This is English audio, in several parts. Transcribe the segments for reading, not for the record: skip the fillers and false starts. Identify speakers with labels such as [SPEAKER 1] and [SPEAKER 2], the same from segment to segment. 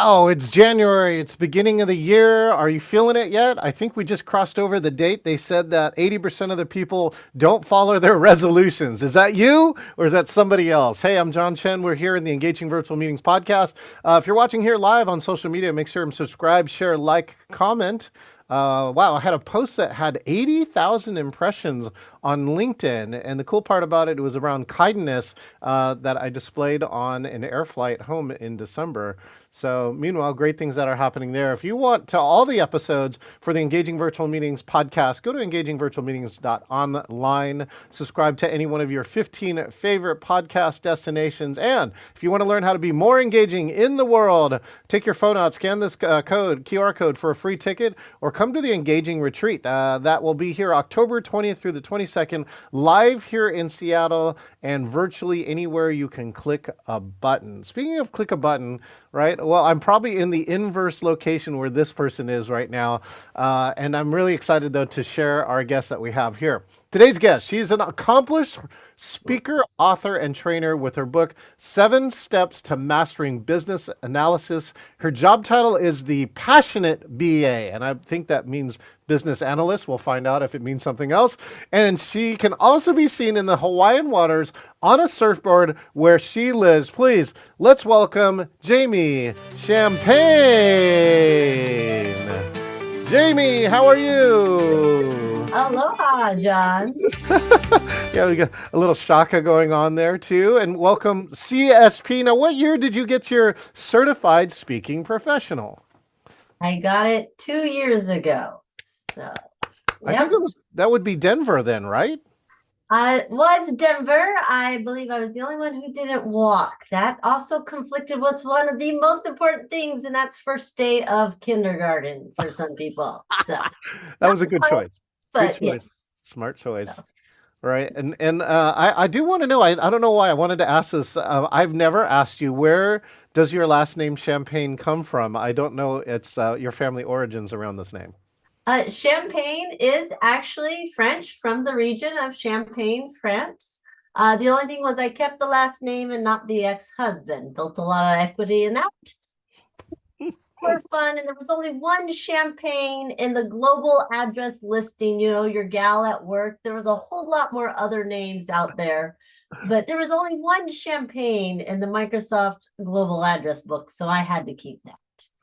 [SPEAKER 1] Wow, it's January. It's beginning of the year. Are you feeling it yet? I think we just crossed over the date. They said that 80% of the people don't follow their resolutions. Is that you or is that somebody else? Hey, I'm John Chen. We're here in the Engaging Virtual Meetings podcast. If you're watching here live on social media, make sure and subscribe, share, like, comment. Wow, I had a post that had 80,000 impressions on LinkedIn. And the cool part about it was around kindness that I displayed on an air flight home in December. So, meanwhile, great things that are happening there. If you want to all the episodes for the Engaging Virtual Meetings podcast, go to engagingvirtualmeetings.online. Subscribe to any one of your 15 favorite podcast destinations. And if you want to learn how to be more engaging in the world, take your phone out, scan this QR code for a free ticket, or come to the Engaging Retreat. That will be here October 20th through the 22nd, live here in Seattle and virtually anywhere you can click a button. Speaking of click a button, right? Well, I'm probably in the inverse location where this person is right now. And I'm really excited, though, to share our guest that we have here. Today's guest, she's an accomplished speaker, author, and trainer with her book, 7 Steps to Mastering Business Analysis. Her job title is the Passionate BA, and I think that means business analyst. We'll find out if it means something else. And she can also be seen in the Hawaiian waters on a surfboard where she lives. Please, let's welcome Jamie Champagne. Jamie, how are you?
[SPEAKER 2] Aloha, John.
[SPEAKER 1] Yeah, we got a little shaka going on there too. And welcome CSP. Now, what year did you get your certified speaking professional?
[SPEAKER 2] I got it 2 years ago. So,
[SPEAKER 1] I think that would be Denver then, right?
[SPEAKER 2] was Denver. I believe I was the only one who didn't walk. That also conflicted with one of the most important things, and that's first day of kindergarten for some people. So
[SPEAKER 1] that was a good choice.
[SPEAKER 2] But
[SPEAKER 1] good choice.
[SPEAKER 2] Yes.
[SPEAKER 1] Smart choice. So. Right. And I do want to know, I don't know why I wanted to ask this. I've never asked you, where does your last name Champagne come from? I don't know. It's your family origins around this name.
[SPEAKER 2] Champagne is actually French, from the region of Champagne, France. The only thing was I kept the last name and not the ex-husband. Built a lot of equity in that. For fun, and there was only one Champagne in the global address listing, your gal at work. There was a whole lot more other names out there, but there was only one Champagne in the Microsoft global address book, so I had to keep that.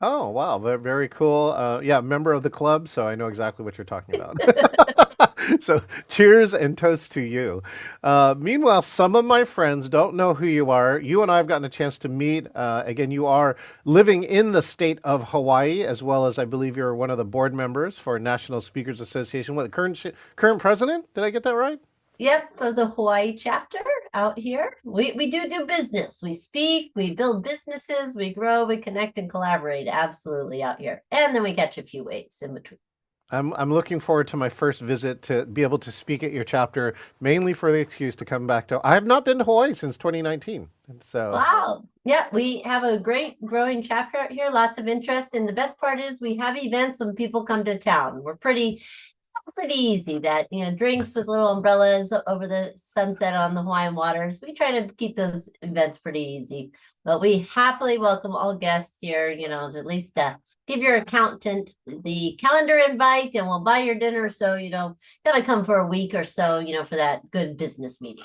[SPEAKER 1] Oh, wow. Very cool. Yeah, member of the club, so I know exactly what you're talking about. So cheers and toast to you. Meanwhile, some of my friends don't know who you are. You and I have gotten a chance to meet. Again, you are living in the state of Hawaii, as well as I believe you're one of the board members for National Speakers Association. What, the current president? Did I get that right?
[SPEAKER 2] Yep, of the Hawaii chapter out here. We do business. We speak, we build businesses, we grow, we connect and collaborate absolutely out here. And then we catch a few waves in between.
[SPEAKER 1] I'm looking forward to my first visit to be able to speak at your chapter, mainly for the excuse to come back to. I have not been to Hawaii since 2019. So
[SPEAKER 2] wow. Yeah, we have a great growing chapter out here, lots of interest. And the best part is we have events when people come to town. We're pretty easy that, drinks with little umbrellas over the sunset on the Hawaiian waters. We try to keep those events pretty easy, but we happily welcome all guests here, to at least give your accountant the calendar invite and we'll buy your dinner. So, gotta come for a week or so, for that good business meeting.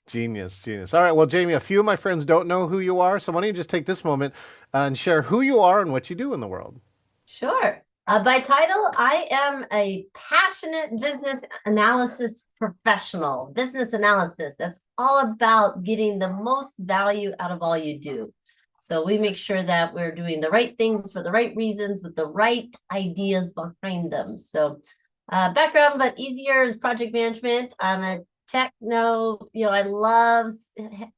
[SPEAKER 1] Genius. All right. Well, Jamie, a few of my friends don't know who you are. So why don't you just take this moment and share who you are and what you do in the world?
[SPEAKER 2] Sure. By title, I am a passionate business analysis professional. Business analysis, that's all about getting the most value out of all you do. So we make sure that we're doing the right things for the right reasons with the right ideas behind them. So background, but easier, is project management. I'm a techno, I love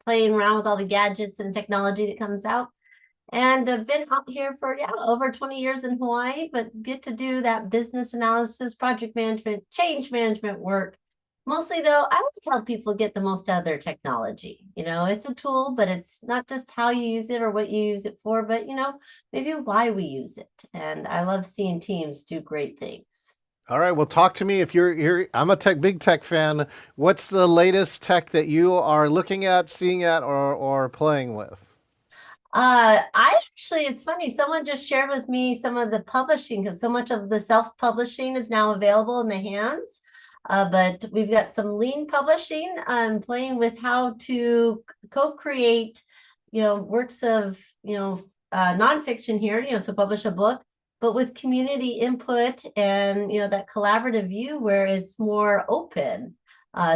[SPEAKER 2] playing around with all the gadgets and technology that comes out. And I've been out here for over 20 years in Hawaii, but get to do that business analysis, project management, change management work. Mostly, though, I like to help people get the most out of their technology. It's a tool, but it's not just how you use it or what you use it for, but, maybe why we use it. And I love seeing teams do great things.
[SPEAKER 1] All right. Well, talk to me. If I'm a big tech fan. What's the latest tech that you are looking at, seeing at, or playing with?
[SPEAKER 2] It's funny, someone just shared with me some of the publishing because so much of the self-publishing is now available in the hands. But we've got some lean publishing. I'm playing with how to co-create, works of, nonfiction here, so publish a book, but with community input and, that collaborative view where it's more open.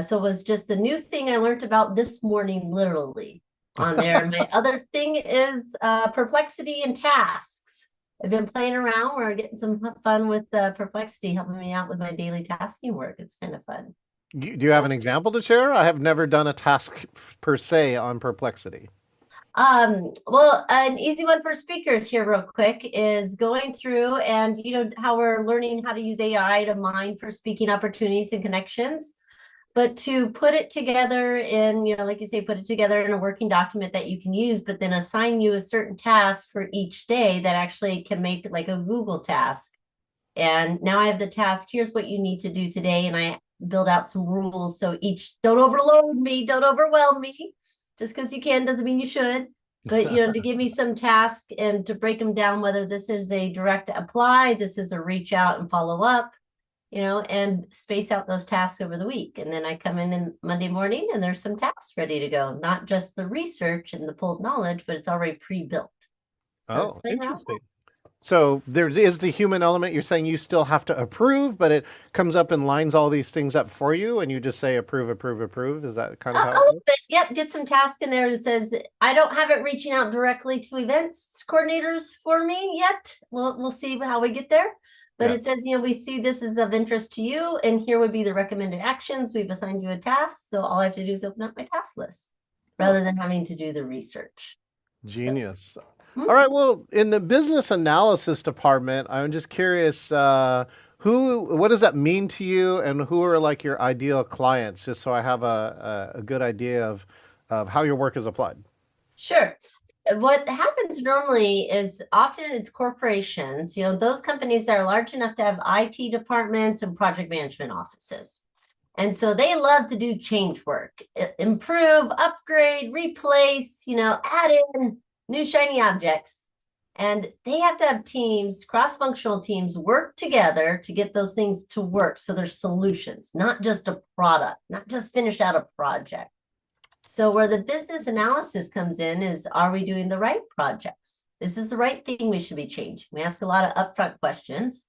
[SPEAKER 2] So it was just the new thing I learned about this morning, literally on there. And my other thing is perplexity and tasks. I've been playing around. We're getting some fun with perplexity, helping me out with my daily tasking work. It's kind of fun.
[SPEAKER 1] Do you have an example to share? I have never done a task per se on Perplexity.
[SPEAKER 2] Well, an easy one for speakers here real quick is going through and how we're learning how to use AI to mine for speaking opportunities and connections. But to put it together in, like you say, put it together in a working document that you can use, but then assign you a certain task for each day that actually can make like a Google task. And now I have the task, here's what you need to do today. And I build out some rules. So don't overload me, don't overwhelm me. Just because you can doesn't mean you should. But, to give me some task and to break them down, whether this is a direct apply, this is a reach out and follow up, and space out those tasks over the week. And then I come in Monday morning and there's some tasks ready to go, not just the research and the pulled knowledge, but it's already pre-built.
[SPEAKER 1] So interesting. So there is the human element. You're saying you still have to approve, but it comes up and lines all these things up for you, and you just say approve, approve, approve. Is that kind of how?
[SPEAKER 2] A little bit. Yep. Get some task in there that says I don't have it reaching out directly to events coordinators for me yet. We'll see how we get there. But it says, we see this is of interest to you, and here would be the recommended actions. We've assigned you a task, so all I have to do is open up my task list rather than having to do the research.
[SPEAKER 1] Genius. All right. Well, in the business analysis department, I'm just curious, what does that mean to you, and who are like your ideal clients, just so I have a good idea of how your work is applied.
[SPEAKER 2] Sure. What happens normally is often it's corporations, those companies that are large enough to have IT departments and project management offices. And so they love to do change work, improve, upgrade, replace, add in new shiny objects. And they have to have teams, cross-functional teams, work together to get those things to work. So there's solutions, not just a product, not just finish out a project. So where the business analysis comes in is, are we doing the right projects? This is the right thing we should be changing. We ask a lot of upfront questions.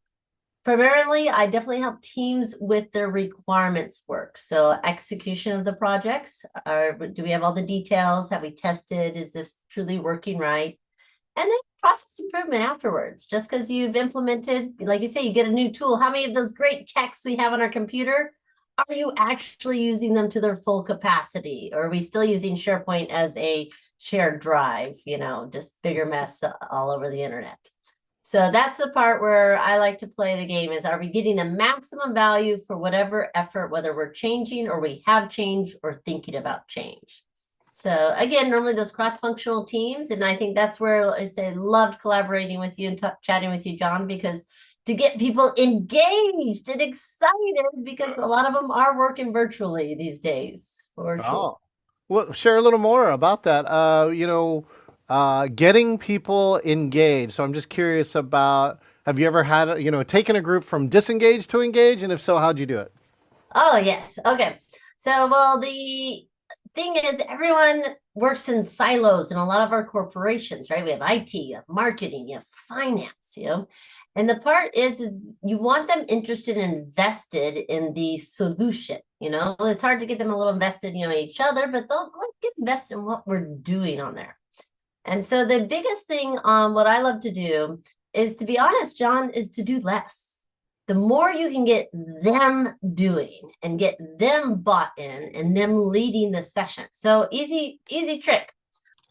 [SPEAKER 2] Primarily, I definitely help teams with their requirements work. So execution of the projects, do we have all the details? Have we tested? Is this truly working right? And then process improvement afterwards. Just because you've implemented, like you say, you get a new tool. How many of those great texts we have on our computer, are you actually using them to their full capacity? Or are we still using SharePoint as a shared drive, just bigger mess all over the internet? So that's the part where I like to play the game is, are we getting the maximum value for whatever effort, whether we're changing or we have changed or thinking about change? So again, normally those cross-functional teams, and I think that's where I say loved collaborating with you and chatting with you, John, because to get people engaged and excited, because a lot of them are working virtually these days, for sure.
[SPEAKER 1] Well, share a little more about that. Getting people engaged. So I'm just curious about, have you ever had, taken a group from disengaged to engaged? And if so, how'd you do it?
[SPEAKER 2] Oh, yes. Okay. So, well, the thing is, everyone works in silos in a lot of our corporations, right? We have IT, you have marketing, you have finance, And the part is you want them interested and invested in the solution. It's hard to get them a little invested, in each other, but they'll get invested in what we're doing on there. And so the biggest thing on what I love to do is, to be honest, John, is to do less. The more you can get them doing and get them bought in and them leading the session. So easy trick.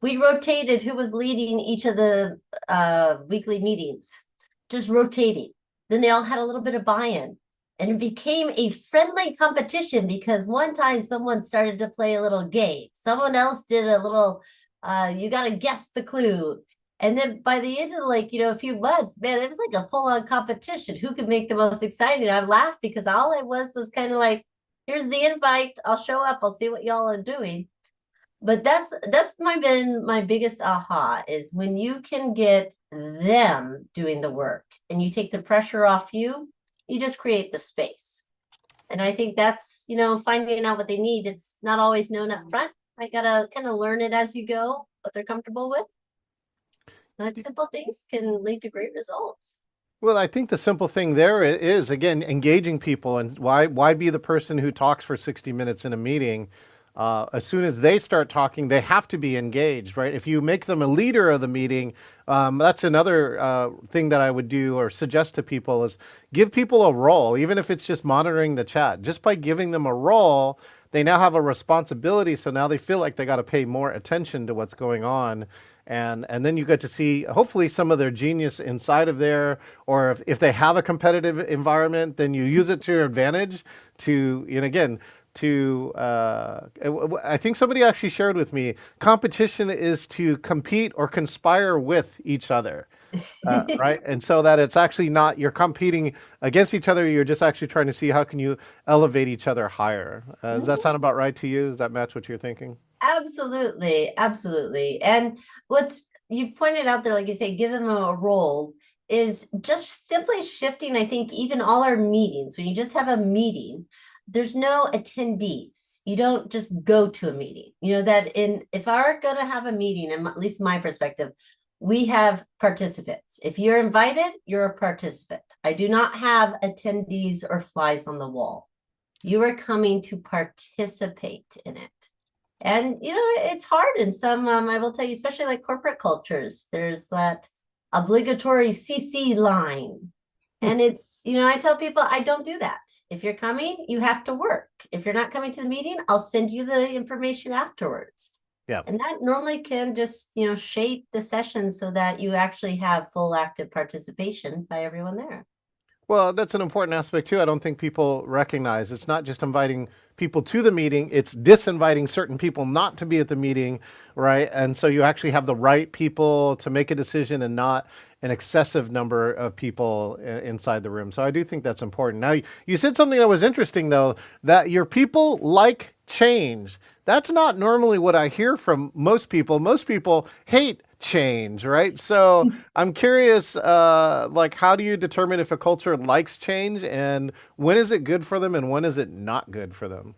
[SPEAKER 2] We rotated who was leading each of the weekly meetings, just rotating. Then they all had a little bit of buy-in. And it became a friendly competition because one time someone started to play a little game. Someone else did a little you got to guess the clue. And then by the end of a few months, man, it was like a full-on competition. Who could make the most exciting? I laughed because all I was kind of like, here's the invite. I'll show up. I'll see what y'all are doing. But that's been my biggest aha is when you can get them doing the work and you take the pressure off you, you just create the space. And I think that's, finding out what they need. It's not always known up front. I gotta kind of learn it as you go, what they're comfortable with. But simple things can lead to great results.
[SPEAKER 1] Well, I think the simple thing there is again engaging people, and why be the person who talks for 60 minutes in a meeting? As soon as they start talking, they have to be engaged, right? If you make them a leader of the meeting, that's another thing that I would do or suggest to people is give people a role, even if it's just monitoring the chat. Just by giving them a role, they now have a responsibility, so now they feel like they got to pay more attention to what's going on. And then you get to see hopefully some of their genius inside of there, or if they have a competitive environment, then you use it to your advantage to, and again, to I think somebody actually shared with me, competition is to compete or conspire with each other. Right, and so that it's actually not you're competing against each other, you're just actually trying to see how can you elevate each other higher. Does that sound about right to you? Does that match what you're thinking?
[SPEAKER 2] Absolutely, absolutely. And what's you pointed out there, like you say, give them a role is just simply shifting. I think even all our meetings, when you just have a meeting, there's no attendees. You don't just go to a meeting. That if I'm going to have a meeting, and at least my perspective, we have participants. If you're invited, you're a participant. I do not have attendees or flies on the wall. You are coming to participate in it. And it's hard in some, I will tell you, especially like corporate cultures, there's that obligatory CC line. And it's, I tell people, I don't do that. If you're coming, you have to work. If you're not coming to the meeting, I'll send you the information afterwards.
[SPEAKER 1] Yeah.
[SPEAKER 2] And that normally can just, shape the session so that you actually have full active participation by everyone there.
[SPEAKER 1] Well, that's an important aspect too. I don't think people recognize it's not just inviting people to the meeting, it's disinviting certain people not to be at the meeting, right? And so you actually have the right people to make a decision and not an excessive number of people inside the room. So I do think that's important. Now, you said something that was interesting though, that your people like change. That's not normally what I hear from most people. Most people hate change, right? So I'm curious, like, how do you determine if a culture likes change, and when is it good for them, and when is it not good for them?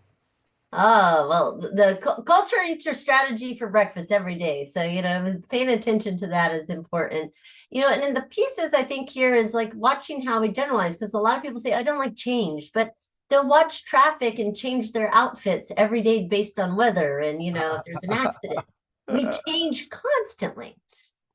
[SPEAKER 2] Oh, well, the culture eats your strategy for breakfast every day. So, paying attention to that is important. And in the pieces, I think here is like watching how we generalize, because a lot of people say, I don't like change, but they'll watch traffic and change their outfits every day based on weather. And, if there's an accident, we change constantly.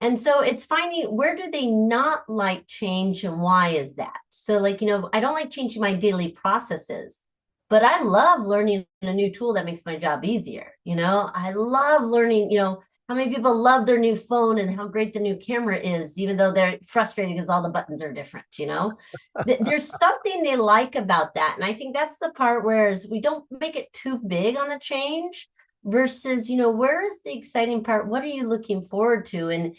[SPEAKER 2] And so it's finding where do they not like change and why is that? So like, I don't like changing my daily processes, but I love learning a new tool that makes my job easier. I love learning, how many people love their new phone and how great the new camera is, even though they're frustrated because all the buttons are different, There's something they like about that. And I think that's the part where we don't make it too big on the change versus, where is the exciting part? What are you looking forward to? And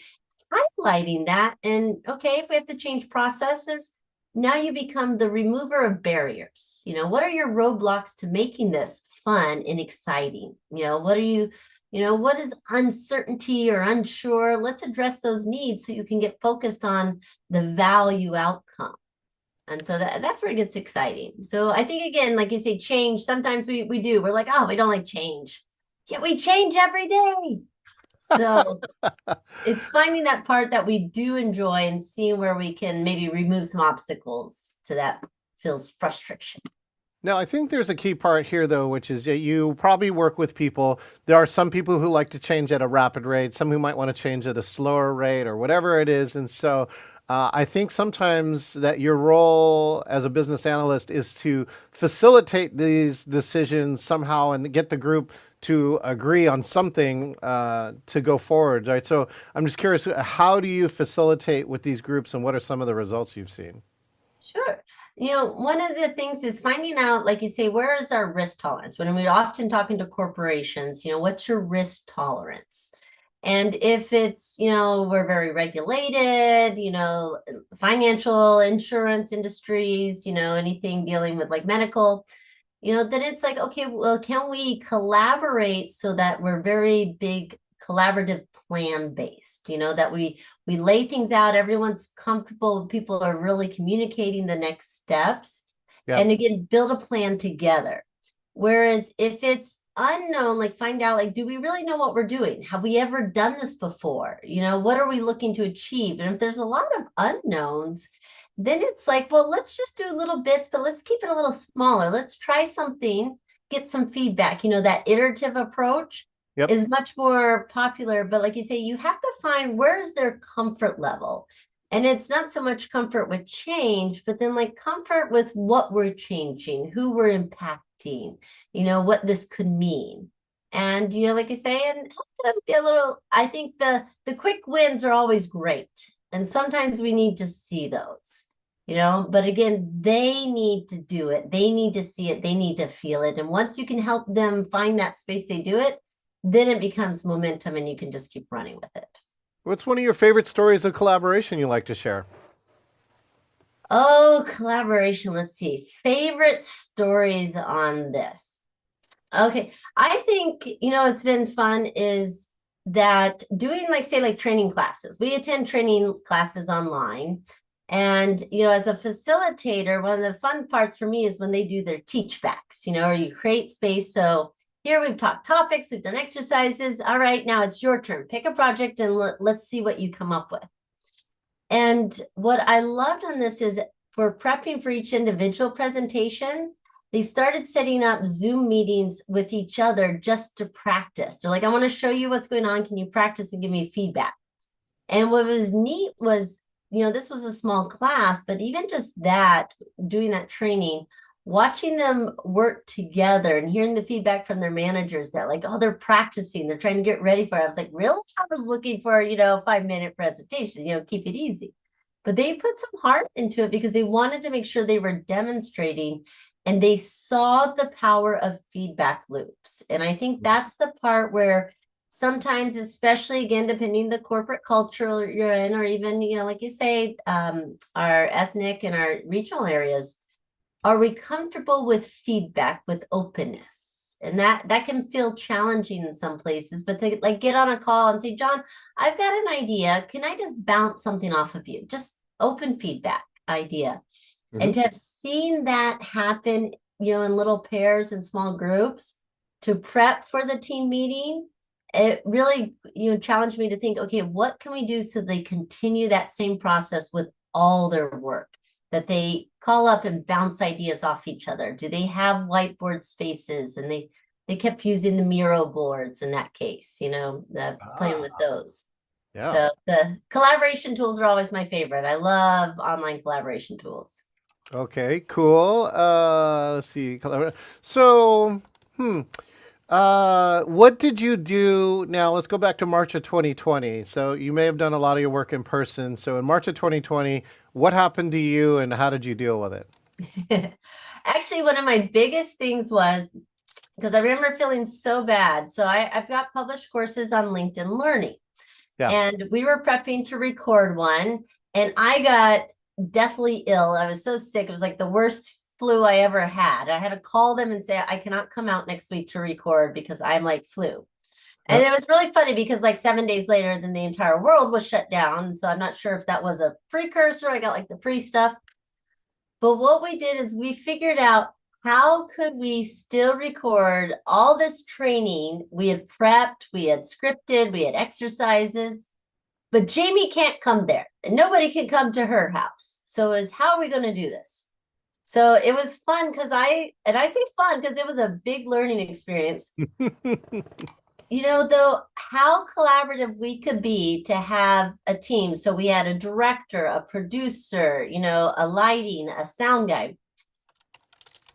[SPEAKER 2] highlighting that. And okay, if we have to change processes, now you become the remover of barriers. What are your roadblocks to making this fun and exciting? What are you, what is uncertainty or unsure? Let's address those needs so you can get focused on the value outcome. And so that's where it gets exciting. So I think, again, like you say, change, sometimes we do. We're like, oh, we don't like change. Yeah, we change every day. So it's finding that part that we do enjoy and seeing where we can maybe remove some obstacles to that feels frustration.
[SPEAKER 1] Now, I think there's a key part here, though, which is that you probably work with people. There are some people who like to change at a rapid rate, some who might want to change at a slower rate or whatever it is. And so I think sometimes that your role as a business analyst is to facilitate these decisions somehow and get the group to agree on something to go forward, right? So I'm just curious, how do you facilitate with these groups and what are some of the results you've seen?
[SPEAKER 2] Sure. One of the things is finding out, like you say, where is our risk tolerance? When we're often talking to corporations, what's your risk tolerance? And if it's, we're very regulated, financial insurance industries, anything dealing with like medical, then it's like, okay, well, can we collaborate so that we're very big collaborative plan based, that we lay things out, everyone's comfortable, people are really communicating the next steps,
[SPEAKER 1] Yep.
[SPEAKER 2] and again, build a plan together. Whereas if it's unknown, like find out, like, do we really know what we're doing? Have we ever done this before? What are we looking to achieve? And if there's a lot of unknowns, then it's like, well, let's just do little bits, but let's keep it a little smaller. Let's try something, get some feedback. That iterative approach
[SPEAKER 1] Yep.
[SPEAKER 2] is much more popular. But like you say, you have to find where's their comfort level. And it's not so much comfort with change, but then like comfort with what we're changing, who we're impacting, what this could mean. And, like you say, and help them get a little, I think the quick wins are always great. And sometimes we need to see those, but again, they need to do it. They need to see it. They need to feel it. And once you can help them find that space, they do it, then it becomes momentum and you can just keep running with it.
[SPEAKER 1] What's one of your favorite stories of collaboration you like to share?
[SPEAKER 2] Oh, collaboration. Let's see. Favorite stories on this. Okay. I think, it's been fun is that doing like training classes. We attend training classes online. And, as a facilitator, one of the fun parts for me is when they do their teach backs, or you create space. So here we've talked topics, we've done exercises. All right, now it's your turn. Pick a project and let's see what you come up with. And what I loved on this is for prepping for each individual presentation, they started setting up Zoom meetings with each other just to practice. They're like, I want to show you what's going on. Can you practice and give me feedback? And what was neat was, this was a small class, but even just that, doing that training, watching them work together and hearing the feedback from their managers that like, oh, they're practicing, they're trying to get ready for it. I was like, really? I was looking for, a 5-minute presentation, keep it easy. But they put some heart into it because they wanted to make sure they were demonstrating and they saw the power of feedback loops. And I think that's the part where sometimes, especially again, depending the corporate culture you're in, or even, like you say, our ethnic and our regional areas, are we comfortable with feedback, with openness? And that can feel challenging in some places, but to like get on a call and say, John, I've got an idea. Can I just bounce something off of you? Just open feedback idea.
[SPEAKER 1] Mm-hmm.
[SPEAKER 2] And to have seen that happen, in little pairs and small groups to prep for the team meeting, it really, challenged me to think, okay, what can we do so they continue that same process with all their work? That they call up and bounce ideas off each other? Do they have whiteboard spaces? And they kept using the Miro boards in that case, playing with those.
[SPEAKER 1] Yeah.
[SPEAKER 2] So the collaboration tools are always my favorite. I love online collaboration tools.
[SPEAKER 1] Okay, cool. Let's see. So, what did you do? Now, let's go back to March of 2020. So you may have done a lot of your work in person. So in March of 2020, what happened to you and how did you deal with it?
[SPEAKER 2] Actually, one of my biggest things was, because I remember feeling so bad. So I've got published courses on LinkedIn Learning.
[SPEAKER 1] Yeah.
[SPEAKER 2] And we were prepping to record one, and I got deathly ill. I was so sick. It was like the worst flu I ever had. I had to call them and say, I cannot come out next week to record because I'm like flu. And it was really funny because like 7 days later, then the entire world was shut down. So I'm not sure if that was a precursor. I got like the pre stuff. But what we did is we figured out how could we still record all this training? We had prepped, we had scripted, we had exercises, but Jamie can't come there and nobody can come to her house. So it was, how are we going to do this? So it was fun because I say fun because it was a big learning experience. Though, how collaborative we could be to have a team. So we had a director, a producer, a lighting, a sound guy.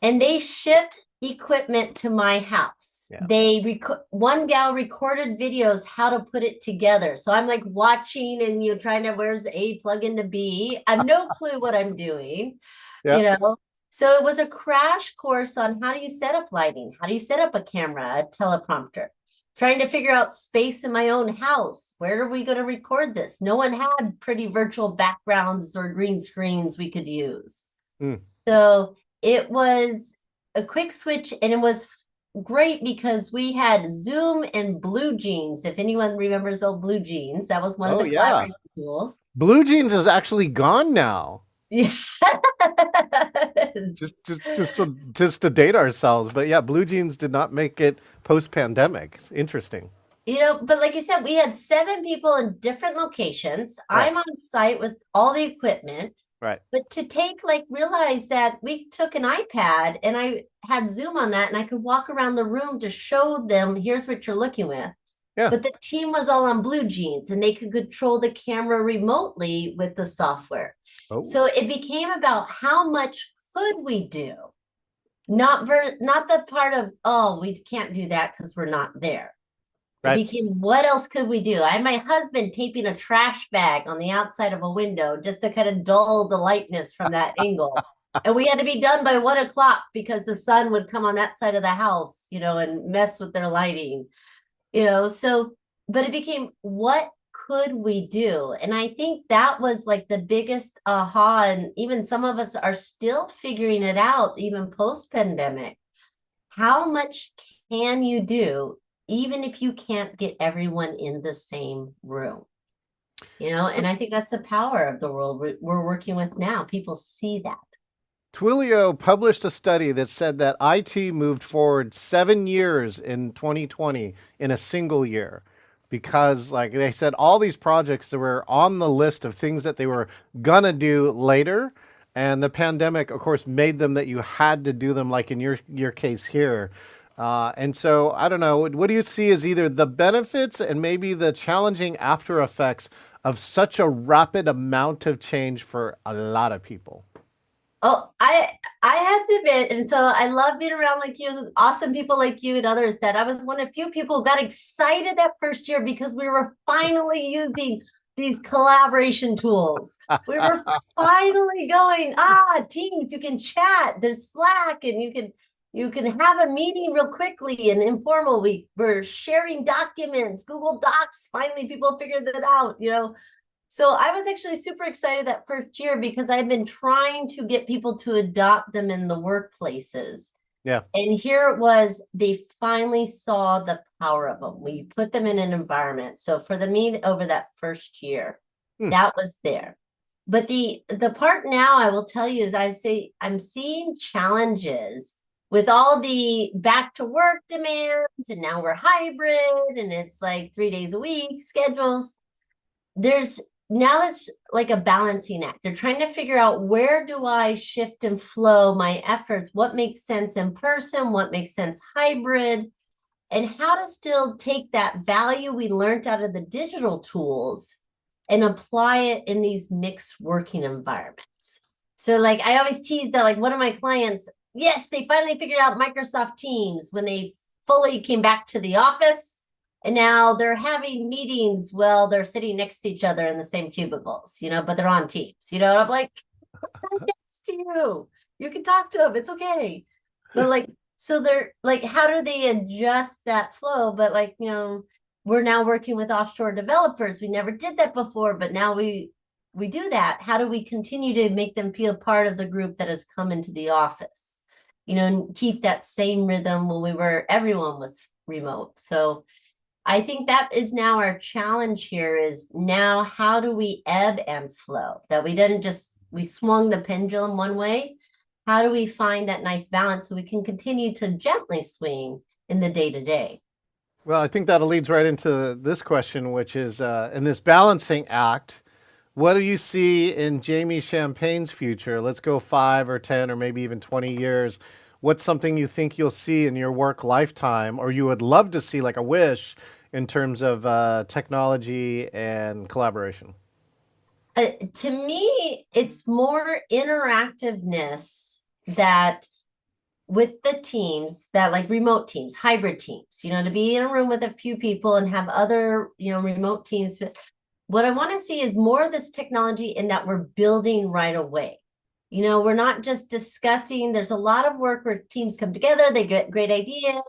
[SPEAKER 2] And they shipped equipment to my house. Yeah. One gal recorded videos how to put it together. So I'm like watching and trying to, where's A plug into B? I have no clue what I'm doing. Yeah. So it was a crash course on how do you set up lighting? How do you set up a camera, a teleprompter? Trying to figure out space in my own house. Where are we going to record this? No one had pretty virtual backgrounds or green screens we could use. So it was a quick switch, and it was great because we had Zoom and Blue Jeans. If anyone remembers old Blue Jeans, that was one of
[SPEAKER 1] Oh
[SPEAKER 2] the
[SPEAKER 1] yeah.
[SPEAKER 2] collaboration tools.
[SPEAKER 1] Blue Jeans is actually gone now.
[SPEAKER 2] Yes.
[SPEAKER 1] Just to date ourselves, but yeah, Blue Jeans did not make it post-pandemic. Interesting.
[SPEAKER 2] But like you said, we had 7 people in different locations.
[SPEAKER 1] Right.
[SPEAKER 2] I'm on site with all the equipment.
[SPEAKER 1] Right.
[SPEAKER 2] But to realize that we took an iPad and I had Zoom on that and I could walk around the room to show them, here's what you're looking with.
[SPEAKER 1] Yeah.
[SPEAKER 2] But the team was all on Blue Jeans and they could control the camera remotely with the software.
[SPEAKER 1] Oh.
[SPEAKER 2] So it became about how much could we do? Not the part of, oh, we can't do that because we're not there. It became, what else could we do? I had my husband taping a trash bag on the outside of a window just to kind of dull the lightness from that angle. And we had to be done by 1 o'clock because the sun would come on that side of the house, and mess with their lighting, so, but it became, what could we do? And I think that was like the biggest aha. And even some of us are still figuring it out, even post-pandemic. How much can you do even if you can't get everyone in the same room? And I think that's the power of the world we're working with now. People see that.
[SPEAKER 1] Twilio published a study that said that IT moved forward 7 years in 2020 in a single year because, like they said, all these projects that were on the list of things that they were gonna do later, and the pandemic, of course, made them that you had to do them, like in your case here. And so I don't know, what do you see as either the benefits and maybe the challenging after effects of such a rapid amount of change for a lot of people?
[SPEAKER 2] Oh, I have to admit, and so I love being around like you, awesome people like you and others, that I was one of few people who got excited that first year because we were finally using these collaboration tools. We were finally going, Teams, you can chat, there's Slack, and you can have a meeting real quickly and informal. We're sharing documents, Google Docs. Finally, people figured that out, So I was actually super excited that first year because I've been trying to get people to adopt them in the workplaces.
[SPEAKER 1] Yeah.
[SPEAKER 2] And here it was, they finally saw the power of them. We put them in an environment. So for me, over that first year, that was there. But the part now I will tell you is I'm seeing challenges with all the back to work demands, and now we're hybrid and it's like 3 days a week schedules. Now it's like a balancing act. They're trying to figure out, where do I shift and flow my efforts? What makes sense in person? What makes sense hybrid? And how to still take that value we learned out of the digital tools and apply it in these mixed working environments. So like I always tease that, like one of my clients, yes, they finally figured out Microsoft Teams when they fully came back to the office. And now they're having meetings while they're sitting next to each other in the same cubicles, but they're on Teams, and I'm like, next to you. You can talk to them. It's okay. But so they're like, how do they adjust that flow? But we're now working with offshore developers. We never did that before, but now we do that. How do we continue to make them feel part of the group that has come into the office, and keep that same rhythm when everyone was remote. So I think that is now our challenge here, is now how do we ebb and flow? That we swung the pendulum one way. How do we find that nice balance so we can continue to gently swing in the day-to-day?
[SPEAKER 1] Well, I think that leads right into this question, which is, in this balancing act, what do you see in Jamie Champagne's future? Let's go 5 or 10 or maybe even 20 years. What's something you think you'll see in your work lifetime, or you would love to see, like a wish, in terms of technology and collaboration?
[SPEAKER 2] To me, it's more interactiveness that with the teams, that like remote teams, hybrid teams, to be in a room with a few people and have other, remote teams. But what I want to see is more of this technology in that we're building right away. We're not just discussing. There's a lot of work where teams come together, they get great ideas,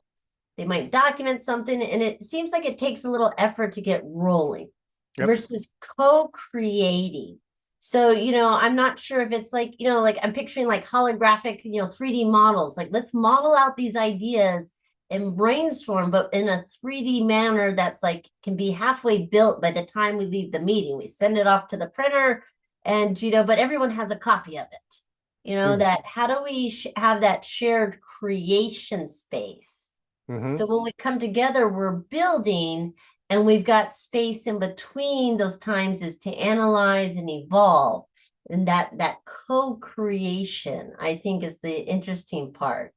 [SPEAKER 2] they might document something, and it seems like it takes a little effort to get rolling. Yep. Versus co-creating. So, I'm not sure if it's like, like I'm picturing like holographic, 3D models. Like, let's model out these ideas and brainstorm, but in a 3D manner that's like can be halfway built by the time we leave the meeting. We send it off to the printer and, but everyone has a copy of it. That how do we have that shared creation space?
[SPEAKER 1] Mm-hmm.
[SPEAKER 2] So when we come together, we're building and we've got space in between those times is to analyze and evolve. And that co-creation, I think, is the interesting part.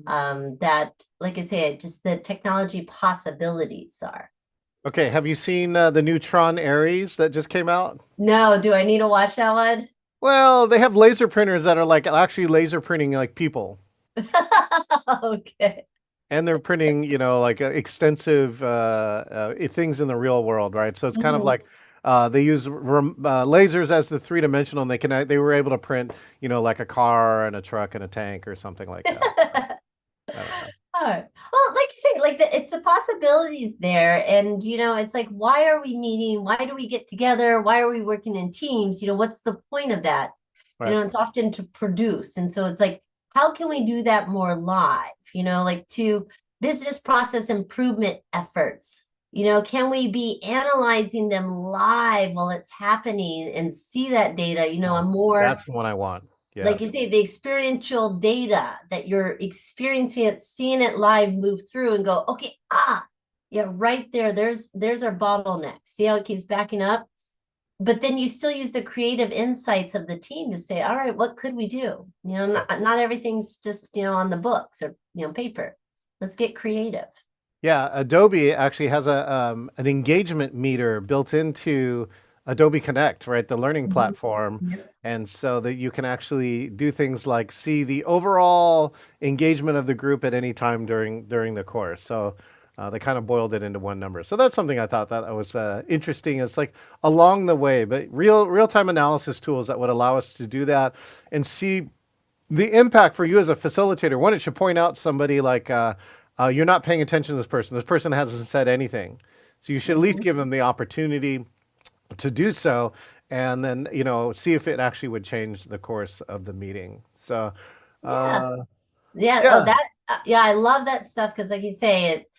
[SPEAKER 2] That, like I say, just the technology possibilities are.
[SPEAKER 1] Okay, have you seen the new Tron Ares that just came out?
[SPEAKER 2] No, do I need to watch that one?
[SPEAKER 1] Well, they have laser printers that are like actually laser printing like people.
[SPEAKER 2] Okay.
[SPEAKER 1] And they're printing, like extensive things in the real world, right? So it's kind of
[SPEAKER 2] Mhm.
[SPEAKER 1] like they use lasers as the three-dimensional, and they were able to print, like a car and a truck and a tank or something like that. I don't know.
[SPEAKER 2] Oh, well, like you say, like it's the possibilities there. And, it's like, why are we meeting? Why do we get together? Why are we working in teams? What's the point of that?
[SPEAKER 1] Right.
[SPEAKER 2] It's often to produce. And so it's like, how can we do that more live? Like to business process improvement efforts. Can we be analyzing them live while it's happening and see that data, a more
[SPEAKER 1] That's the one I want.
[SPEAKER 2] like you
[SPEAKER 1] Yes.
[SPEAKER 2] say, the experiential data that you're experiencing it, seeing it live move through and go, okay, yeah, right there. There's our bottleneck. See how it keeps backing up? But then you still use the creative insights of the team to say, all right, what could we do? Not everything's just, on the books or, paper. Let's get creative.
[SPEAKER 1] Yeah, Adobe actually has an engagement meter built into Adobe Connect, right? The learning
[SPEAKER 2] Mhm.
[SPEAKER 1] platform.
[SPEAKER 2] Yep.
[SPEAKER 1] And so that you can actually do things like see the overall engagement of the group at any time during the course. So they kind of boiled it into one number. So that's something I thought that was interesting. It's like along the way, but real-time analysis tools that would allow us to do that and see the impact for you as a facilitator. One, it should point out somebody like you're not paying attention to this person. This person hasn't said anything, so you should at least
[SPEAKER 2] Mhm.
[SPEAKER 1] give them the opportunity to do so, and then see if it actually would change the course of the meeting. So,
[SPEAKER 2] Yeah.
[SPEAKER 1] uh,
[SPEAKER 2] Yeah. Oh,
[SPEAKER 1] yeah,
[SPEAKER 2] yeah, I love that stuff because, like you say, it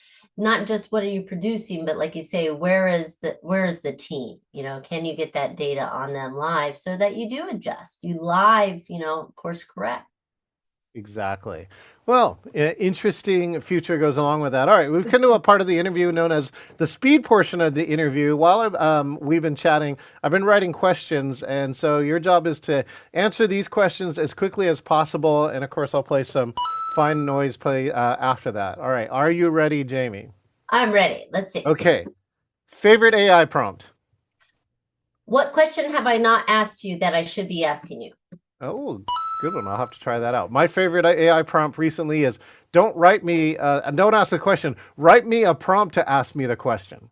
[SPEAKER 2] not just what are you producing, but like you say, where is the team? Can you get that data on them live so that you do adjust? You live, course correct.
[SPEAKER 1] exactly. Well, interesting future goes along with that. All right, we've come to a part of the interview known as the speed portion of the interview. While we've been chatting, I've been writing questions, and so your job is to answer these questions as quickly as possible. And of course, I'll play some fine noise play after that. All right, are you ready, Jamie?
[SPEAKER 2] I'm ready. Let's see.
[SPEAKER 1] Okay. Favorite AI prompt?
[SPEAKER 2] What question have I not asked you that I should be asking you?
[SPEAKER 1] Oh, good one. I'll have to try that out. My favorite AI prompt recently is don't write me, don't ask the question, write me a prompt to ask me the question.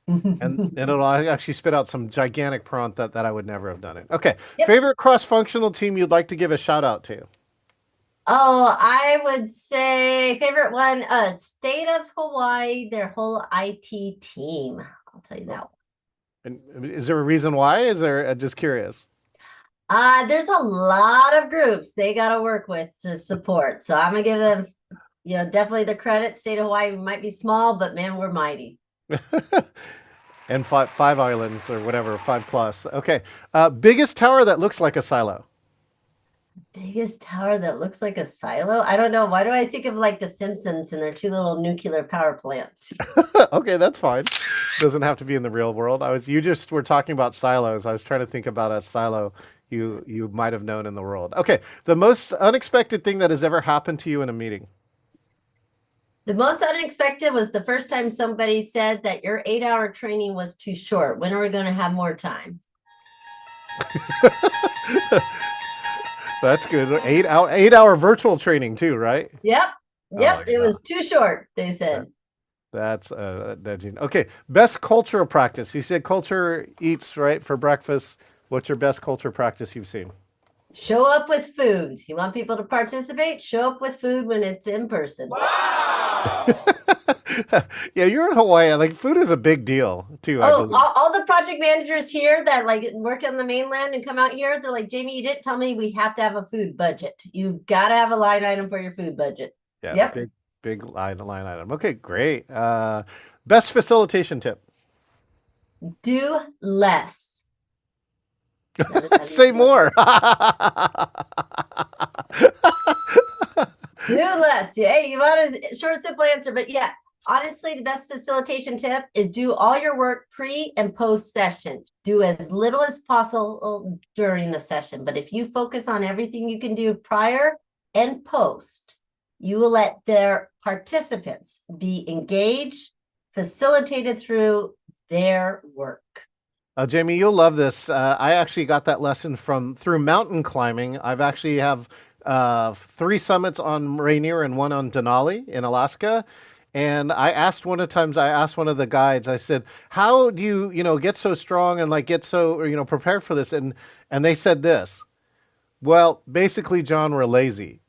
[SPEAKER 1] And it'll actually spit out some gigantic prompt that I would never have done it. Okay.
[SPEAKER 2] Yep.
[SPEAKER 1] Favorite cross-functional team you'd like to give a shout out to?
[SPEAKER 2] Oh, I would say favorite one, State of Hawaii, their whole IT team. I'll tell you that.
[SPEAKER 1] And is there a reason why? Is there just curious?
[SPEAKER 2] There's a lot of groups they got to work with to support. So I'm gonna give them, definitely the credit. State of Hawaii might be small, but man, we're mighty.
[SPEAKER 1] And five islands or whatever, 5+. Okay. Biggest tower that looks like a silo.
[SPEAKER 2] Biggest tower that looks like a silo? I don't know. Why do I think of like the Simpsons and their two little nuclear power plants?
[SPEAKER 1] Okay, that's fine. Doesn't have to be in the real world. You just were talking about silos. I was trying to think about a silo you might have known in the world. Okay, the most unexpected thing that has ever happened to you in a meeting.
[SPEAKER 2] The most unexpected was the first time somebody said that your 8-hour training was too short. When are we going to have more time?
[SPEAKER 1] That's good. 8-hour virtual training too, right?
[SPEAKER 2] Yep.
[SPEAKER 1] Oh my
[SPEAKER 2] Yep. It
[SPEAKER 1] God.
[SPEAKER 2] was too short, they said.
[SPEAKER 1] That's okay. Best cultural practice. You said culture eats right for breakfast. What's your best culture practice you've seen?
[SPEAKER 2] Show up with food. You want people to participate? Show up with food when it's in person.
[SPEAKER 3] Wow!
[SPEAKER 1] Yeah, you're in Hawaii. Like food is a big deal too, I
[SPEAKER 2] Oh,
[SPEAKER 1] believe.
[SPEAKER 2] all the project managers here that like work on the mainland and come out here, they're like, Jamie, you didn't tell me we have to have a food budget. You've got to have a line item for your food budget.
[SPEAKER 1] Yeah,
[SPEAKER 2] Yep.
[SPEAKER 1] big line item. Okay, great. Best facilitation tip.
[SPEAKER 2] Do less. That is
[SPEAKER 1] Say more.
[SPEAKER 2] do less. Yeah, hey, you want a short, simple answer, but yeah, honestly, the best facilitation tip is do all your work pre and post session. Do as little as possible during the session. But if you focus on everything you can do prior and post, you will let their participants be engaged, facilitated through their work.
[SPEAKER 1] Jamie, you'll love this. I actually got that lesson from through mountain climbing. I've actually have three summits on Rainier and one on Denali in Alaska. And I asked one of the times, I asked one of the guides, I said, how do you, get so strong and like get so, prepared for this? And they said this, well, basically, John, we're lazy.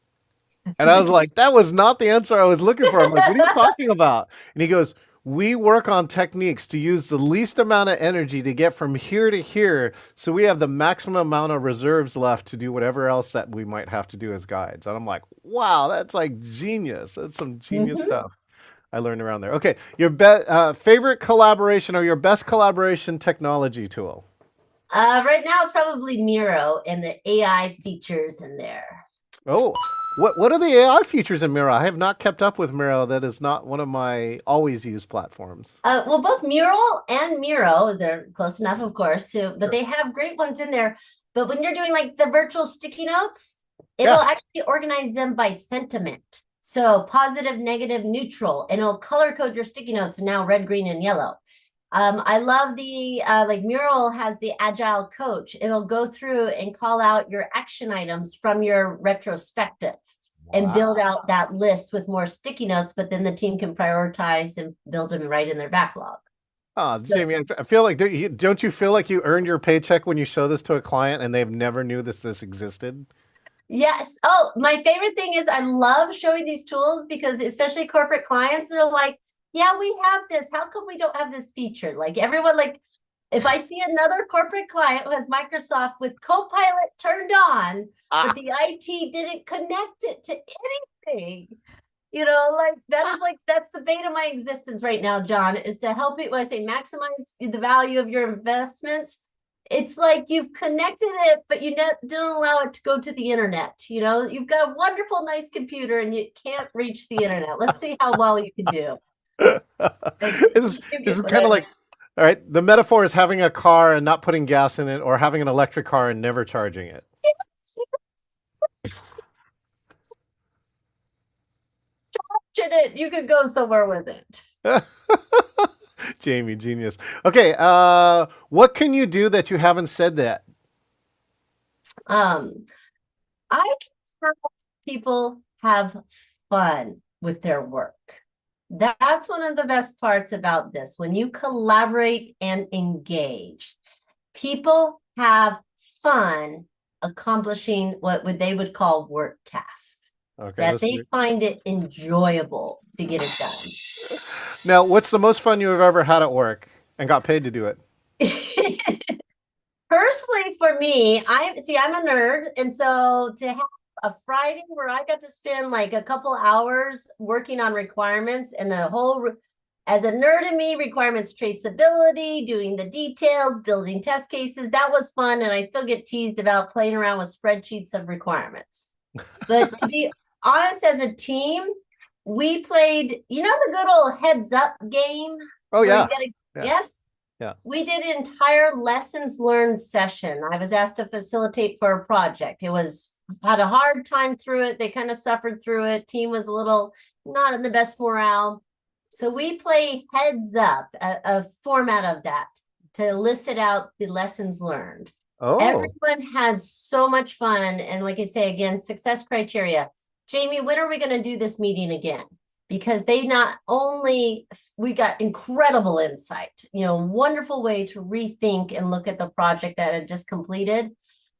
[SPEAKER 1] And I was like, that was not the answer I was looking for. I'm like, what are you talking about? And he goes, we work on techniques to use the least amount of energy to get from here to here. So we have the maximum amount of reserves left to do whatever else that we might have to do as guides. And I'm like, wow, that's like genius. That's some genius
[SPEAKER 2] Mhm.
[SPEAKER 1] stuff I learned around there. Okay. Your favorite collaboration or your best collaboration technology tool?
[SPEAKER 2] Right now, it's probably Miro and the AI features in there.
[SPEAKER 1] Oh, what are the AI features in Miro? I have not kept up with Miro. That is not one of my always used platforms.
[SPEAKER 2] Well, both Mural and Miro, they're close enough, of course, but
[SPEAKER 1] Sure.
[SPEAKER 2] they have great ones in there. But when you're doing like the virtual sticky notes, it'll
[SPEAKER 1] Yeah.
[SPEAKER 2] actually organize them by sentiment. So positive, negative, neutral, and it'll color code your sticky notes now red, green, and yellow. I love the like Mural has the agile coach. It'll go through and call out your action items from your retrospective and build
[SPEAKER 1] Wow.
[SPEAKER 2] out that list with more sticky notes, but then the team can prioritize and build them right in their backlog.
[SPEAKER 1] Oh,
[SPEAKER 2] So
[SPEAKER 1] Jamie, I feel like don't you feel like you earned your paycheck when you show this to a client and they've never knew this existed?
[SPEAKER 2] yes. Oh, my favorite thing is I love showing these tools because especially corporate clients are like, yeah, we have this. How come we don't have this feature? Like everyone, like if I see another corporate client who has Microsoft with Copilot turned on,
[SPEAKER 1] Ah,
[SPEAKER 2] but the IT didn't connect it to anything, like that is like that's the bane of my existence right now, John, is to help it when I say maximize the value of your investments. It's like you've connected it, but you didn't allow it to go to the internet. You've got a wonderful, nice computer and you can't reach the internet. Let's see how well you can do. Like,
[SPEAKER 1] this
[SPEAKER 2] you
[SPEAKER 1] this
[SPEAKER 2] get
[SPEAKER 1] is
[SPEAKER 2] what
[SPEAKER 1] kind of
[SPEAKER 2] I'm
[SPEAKER 1] like, all right. The metaphor is having a car and not putting gas in it, or having an electric car and never charging it.
[SPEAKER 2] saying. You could go somewhere with it.
[SPEAKER 1] Jamie, genius. Okay, what can you do that you haven't said that?
[SPEAKER 2] Um, I can help people have fun with their work. That's one of the best parts about this. When you collaborate and engage, people have fun accomplishing what they would call work tasks,
[SPEAKER 1] Okay,
[SPEAKER 2] that
[SPEAKER 1] let's
[SPEAKER 2] they
[SPEAKER 1] do
[SPEAKER 2] find it enjoyable to get it done.
[SPEAKER 1] Now, what's the most fun you've ever had at work and got paid to do it?
[SPEAKER 2] Personally, for me, I'm a nerd, and so to have a Friday where I got to spend like a couple hours working on requirements and as a nerd in me, requirements traceability, doing the details, building test cases, that was fun, and I still get teased about playing around with spreadsheets of requirements. But to be honest, as a team, we played, the good old heads up game
[SPEAKER 1] Oh
[SPEAKER 2] where you
[SPEAKER 1] yeah,
[SPEAKER 2] gotta,
[SPEAKER 1] yeah,
[SPEAKER 2] yes,
[SPEAKER 1] yeah.
[SPEAKER 2] we did an entire lessons learned session. I was asked to facilitate for a project. Had a hard time through it. They kind of suffered through it. Team was a little not in the best morale. So we play heads up, a format of that to elicit out the lessons learned.
[SPEAKER 1] Oh,
[SPEAKER 2] Everyone had so much fun. And like I say, again, success criteria. Jamie, when are we going to do this meeting again? Because we got incredible insight, wonderful way to rethink and look at the project that had just completed,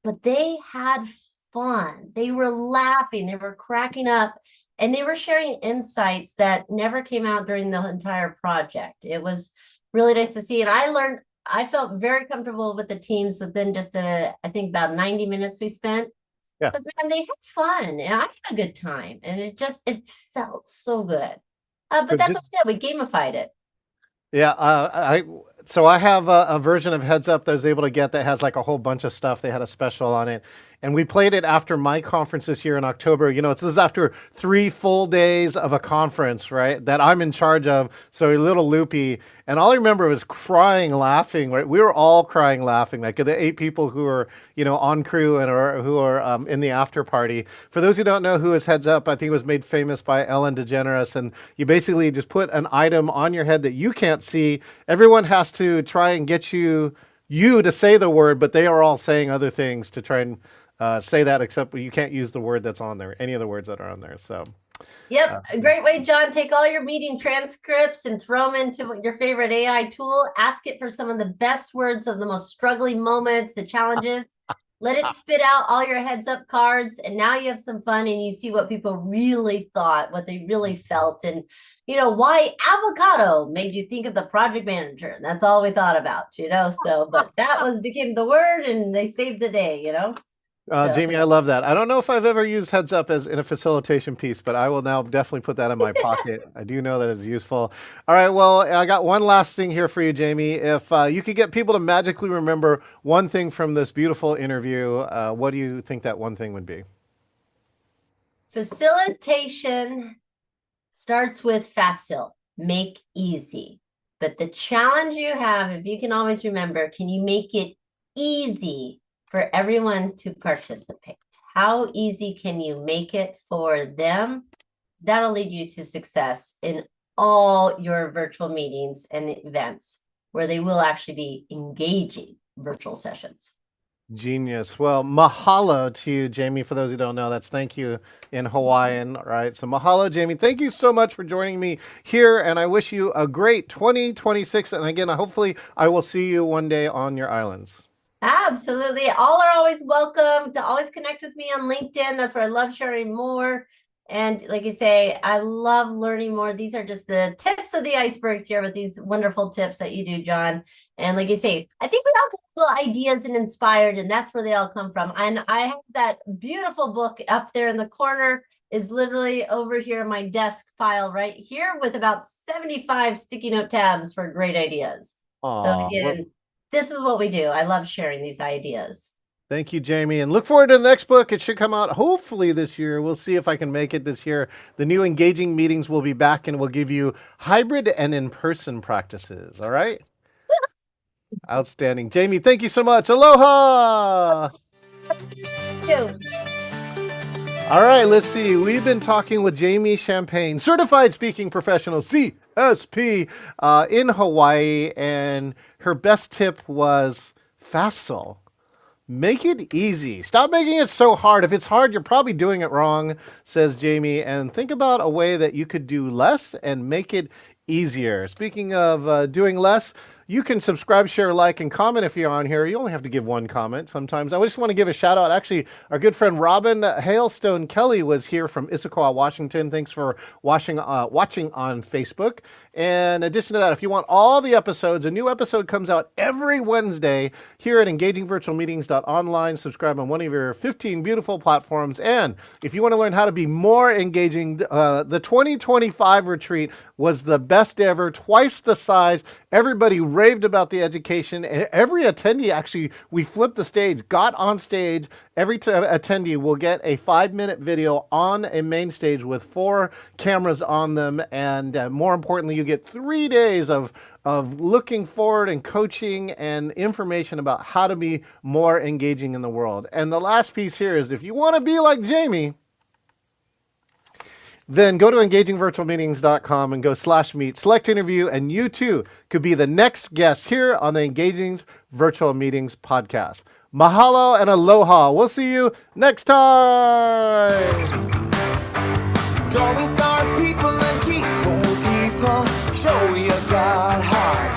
[SPEAKER 2] but they had fun. They were laughing, they were cracking up. and they were sharing insights that never came out during the entire project. It was really nice to see. And I felt very comfortable with the teams within just I think about 90 minutes we spent.
[SPEAKER 1] Yeah.
[SPEAKER 2] But man, they had fun and I had a good time. And it felt so good. But
[SPEAKER 1] So
[SPEAKER 2] that's
[SPEAKER 1] did-
[SPEAKER 2] what we did. We gamified it.
[SPEAKER 1] Yeah, I have a version of Heads Up that I was able to get that has like a whole bunch of stuff. They had a special on it, and we played it after my conference this year in October. You know, this is after 3 full days of a conference, right? That I'm in charge of, so a little loopy. And all I remember was crying, laughing. Right? We were all crying, laughing. Like the 8 people who were, you know, on crew and or who are in the after party. For those who don't know who is Heads Up, I think it was made famous by Ellen DeGeneres. And you basically just put an item on your head that you can't see. Everyone has to try and get you to say the word, but they are all saying other things to try and say that, except you can't use the word that's on there, any of the words that are on there. So.
[SPEAKER 2] Yep, a great way, John. Take all your meeting transcripts and throw them into your favorite AI tool. Ask it for some of the best words of the most struggling moments, the challenges. Let it spit out all your heads up cards, and now you have some fun and you see what people really thought, what they really felt, and you know why avocado made you think of the project manager. And that's all we thought about, you know. So, but that became the word, and they saved the day, you know.
[SPEAKER 1] Jamie, I love that. I don't know if I've ever used Heads Up as in a facilitation piece, but I will now definitely put that in my pocket. I do know that it's useful. All right, well, I got one last thing here for you, Jamie. If you could get people to magically remember one thing from this beautiful interview, what do you think that one thing would be?
[SPEAKER 2] Facilitation starts with facile, make easy. But the challenge you have, if you can always remember, can you make it easy for everyone to participate? How easy can you make it for them? That'll lead you to success in all your virtual meetings and events where they will actually be engaging virtual sessions.
[SPEAKER 1] Genius. Well, mahalo to you, Jamie. For those who don't know, that's thank you in Hawaiian, right? So mahalo, Jamie. Thank you so much for joining me here, and I wish you a great 2026. And again, hopefully I will see you one day on your islands.
[SPEAKER 2] Absolutely. All are always welcome to always connect with me on LinkedIn. That's where I love sharing more. And like you say, I love learning more. These are just the tips of the icebergs here with these wonderful tips that you do, John. And like you say, I think we all get little ideas and inspired, and that's where they all come from. And I have that beautiful book up there in the corner, is literally over here in my desk pile right here with about 75 sticky note tabs for great ideas. So again, this is what we do. I love sharing these ideas.
[SPEAKER 1] Thank you, Jamie. And look forward to the next book. It should come out hopefully this year. We'll see if I can make it this year. The new engaging meetings will be back, and we'll give you hybrid and in-person practices. All right? Outstanding. Jamie, thank you so much. Aloha! All right, let's see. We've been talking with Jamie Champagne, Certified Speaking Professional, CSP, in Hawaii, and her best tip was facile. Make it easy. Stop making it so hard. If it's hard, you're probably doing it wrong, says Jamie, and think about a way that you could do less and make it easier. Speaking of doing less, you can subscribe, share, like, and comment if you're on here. You only have to give one comment sometimes. I just want to give a shout out. Actually, our good friend Robin Hailstone Kelly was here from Issaquah, Washington. Thanks for watching on Facebook. And in addition to that, if you want all the episodes, a new episode comes out every Wednesday here at engagingvirtualmeetings.online. Subscribe on one of your 15 beautiful platforms. And if you want to learn how to be more engaging, the 2025 retreat was the best ever, twice the size. Everybody raved about the education. And every attendee, actually, we flipped the stage, got on stage. Every attendee will get a 5-minute video on a main stage with 4 cameras on them. And more importantly, you get 3 days of looking forward and coaching and information about how to be more engaging in the world. And the last piece here is if you want to be like Jamie, then go to engagingvirtualmeetings.com and go /meet, select interview, and you too could be the next guest here on the Engaging Virtual Meetings podcast. Mahalo and aloha. We'll see you next time.
[SPEAKER 3] Don't we start people and keep old people? Show you got heart.